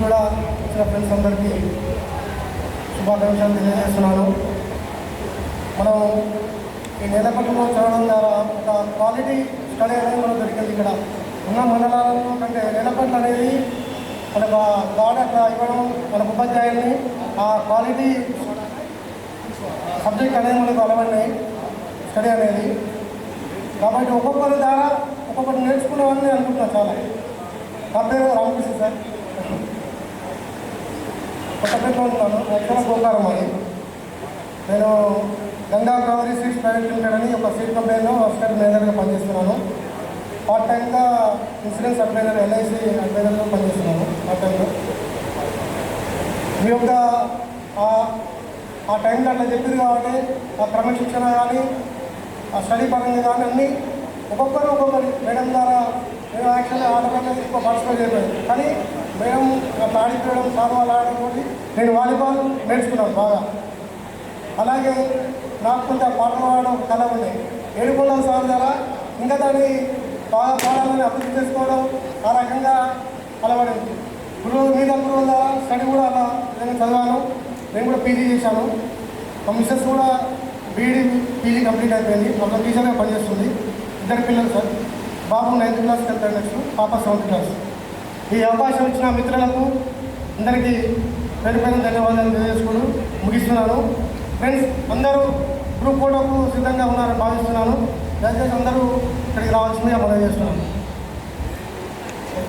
కూడా వచ్చిన ఫ్రెండ్స్ అందరికీ శుభాకాంక్షలు తెలియజేస్తున్నాను. మనం ఈ నేలపట్టులో చదవడం ద్వారా ఒక క్వాలిటీ స్టడీ అనేది మనకు దొరికింది. ఇక్కడ ఉన్న మండలాలలో కంటే నేలపట్టు అనేది మనకు గాడ్ అట్లా ఇవ్వడం, మన ఉపాధ్యాయుల్ని ఆ క్వాలిటీ సబ్జెక్ట్ అనేది మనకు అలవన్నాయి స్టడీ అనేది. కాబట్టి ఒక్కొక్కరి ద్వారా ఒక్కొక్కటి నేర్చుకున్నామని అనుకుంటున్నాను. చాలా నా పేరు రామకృష్ణ సార్, కొత్తపేటలో ఉన్నాను. యాక్చువల్గా గోకారం అని. నేను Ganga Godavari seeds private limited అని ఒక సీడ్ కంపెనీలో అసిస్టెంట్ మేనేజర్గా పనిచేస్తున్నాను. పార్ట్ టైంగా ఇన్సూరెన్స్ అడ్వైజర్, ఎల్ఐసి అడ్వైజర్గా పనిచేస్తున్నాను పార్ట్ టైంలో. మీ యొక్క ఆ టైంలో అట్లా చెప్పింది కాబట్టి ఆ క్రమశిక్షణ కానీ ఆ స్టడీ పరంగా కానీ అన్నీ ఒక్కొక్కరి మేడం ద్వారా నేను యాక్చువల్లీ ఆటపరంగా ఎక్కువ పార్టిసిపేట్ చేయలేదు. కానీ మేడం అట్లా ఆడిపోయడం, సార్ వాళ్ళు ఆడడం, నేను వాలీబాల్ నేర్చుకున్నాను బాగా. అలాగే నాకు కొంచెం పాటలు పాడడం కళ ఉంది. ఏడుకొండల సార్ ద్వారా ఇంకా దాన్ని బాగా పాడాలని అభివృద్ధి చేసుకోవడం ఆ రకంగా అలవడింది. గురువు మీద గురువుల ద్వారా స్టడీ కూడా అలా విధంగా చదివాను. నేను కూడా పీజీ చేశాను. మా మిస్సెస్ కూడా బీఈడీ పీజీ కంప్లీట్ అయిపోయింది. అందులో టీచర్గా పనిచేస్తుంది. 2 పిల్లలు సార్. బాబు 9th క్లాస్, 10th నెక్స్ట్, పాప 7th క్లాస్. ఈ అవకాశం ఇచ్చిన మిత్రులకు అందరికీ పేరు పేరు ధన్యవాదాలు తెలియజేసుకుంటూ ముగిస్తున్నాను. ఫ్రెండ్స్ అందరూ గ్రూప్ ఫోటోకు సిద్ధంగా ఉన్నారని భావిస్తున్నాను. దయచేసి అందరూ ఇక్కడికి రావాల్సిందిగా మనం చేస్తున్నాను.